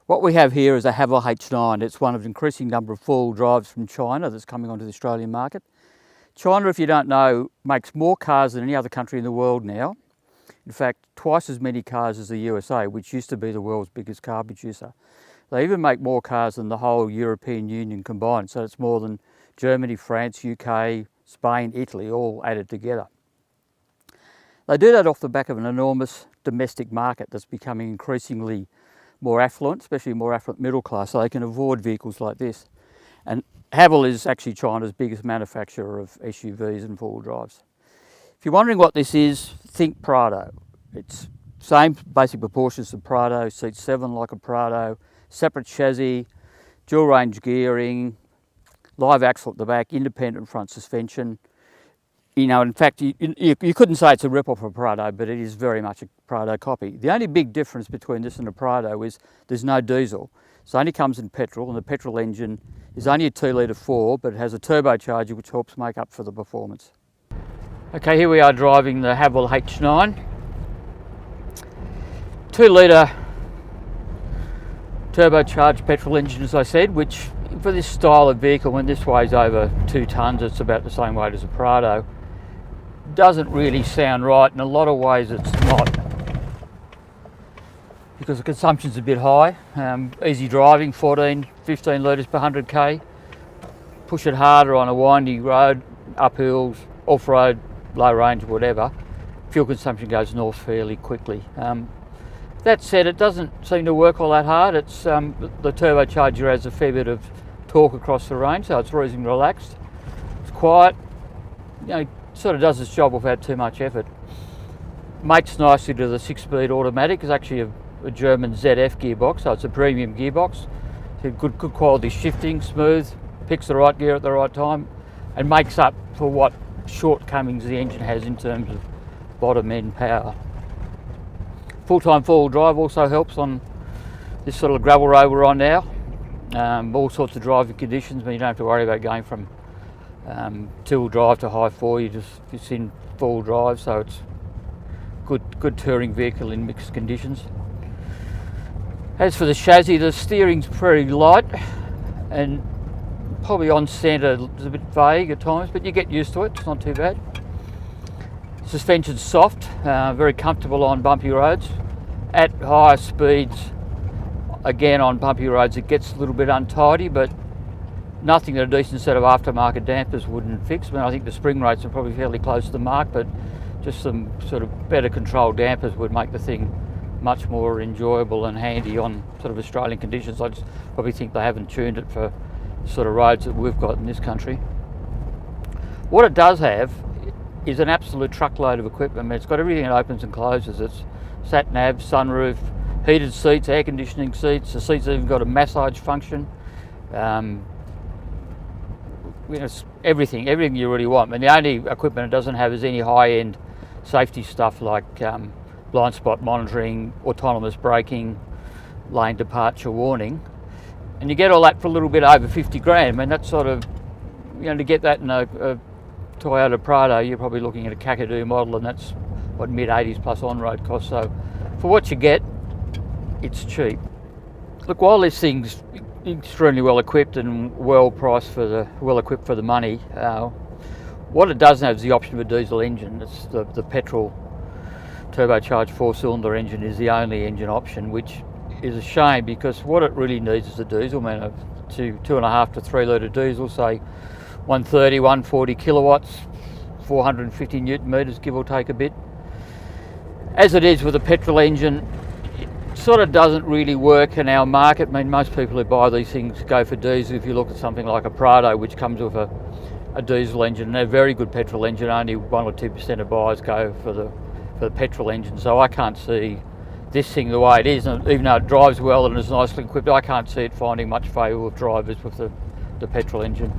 What we have here is a HAVAL H9. It's one of an increasing number of four-wheel drives from China that's coming onto the Australian market. China, if you don't know, makes more cars than any other country in the world now. In fact, twice as many cars as the USA, which used to be the world's biggest car producer. They even make more cars than the whole European Union combined, so it's more than Germany, France, UK, Spain, Italy, all added together. They do that off the back of an enormous domestic market that's becoming increasingly more affluent, especially more affluent middle class, so they can afford vehicles like this. And HAVAL is actually China's biggest manufacturer of SUVs and four-wheel drives. If you're wondering what this is, think Prado. It's same basic proportions as Prado, seats 7 like a Prado, separate chassis, dual range gearing, live axle at the back, independent front suspension. You know, in fact, you couldn't say it's a rip-off of a Prado, but it is very much a Prado copy. The only big difference between this and a Prado is there's no diesel. It only comes in petrol, and the petrol engine is only a 2-litre 4, but it has a turbocharger which helps make up for the performance. Okay, here we are driving the HAVAL H9. 2-litre turbocharged petrol engine, as I said, which for this style of vehicle, when this weighs over 2 tonnes, it's about the same weight as a Prado. Doesn't really sound right. In a lot of ways it's not, because the consumption's a bit high. Easy driving, 15 litres per 100k. Push it harder on a windy road, uphills, off-road, low range, whatever. Fuel consumption goes north fairly quickly. That said, it doesn't seem to work all that hard. It's the turbocharger has a fair bit of torque across the range, so it's reasonably relaxed. It's quiet, you know, sort of does its job without too much effort. Mates nicely to the 6-speed automatic. It's actually a German ZF gearbox, so it's a premium gearbox. So good quality shifting, smooth, picks the right gear at the right time, and makes up for what shortcomings the engine has in terms of bottom end power. Full-time four-wheel drive also helps on this sort of gravel road we're on now. All sorts of driving conditions, but you don't have to worry about going from 2-wheel drive to high 4. It's in 4-wheel drive, so it's good touring vehicle in mixed conditions. As for the chassis, the steering's pretty light and probably on centre is a bit vague at times, but you get used to it. It's not too bad. Suspension's soft, very comfortable on bumpy roads. At higher speeds, again on bumpy roads, it gets a little bit untidy, but nothing that a decent set of aftermarket dampers wouldn't fix. I mean, I think the spring rates are probably fairly close to the mark, but just some sort of better controlled dampers would make the thing much more enjoyable and handy on sort of Australian conditions. I just probably think they haven't tuned it for the sort of roads that we've got in this country. What it does have is an absolute truckload of equipment. I mean, it's got everything that opens and closes. It's sat-nav, sunroof, heated seats, air conditioning seats. The seats have even got a massage function. You know, everything you really want. I mean, the only equipment it doesn't have is any high-end safety stuff like blind spot monitoring, autonomous braking, lane departure warning. And you get all that for a little bit over 50 grand. I mean, that's sort of, you know, to get that in a Toyota Prado, you're probably looking at a Kakadu model, and that's what mid-80s plus on-road costs. So for what you get, it's cheap. Look, while this thing's extremely well equipped and well equipped for the money, what it doesn't have is the option of a diesel engine. It's the petrol turbocharged 4-cylinder engine is the only engine option, which is a shame, because what it really needs is a diesel. I mean, a 2.5 to 3 litre diesel, say 130, 140 kilowatts, 450 newton metres, give or take a bit. As it is with a petrol engine, it sort of doesn't really work in our market. I mean, most people who buy these things go for diesel. If you look at something like a Prado, which comes with a diesel engine, and a very good petrol engine, only 1 or 2% of buyers go for the petrol engine. So I can't see this thing the way it is, and even though it drives well and is nicely equipped, I can't see it finding much favour with drivers with the petrol engine.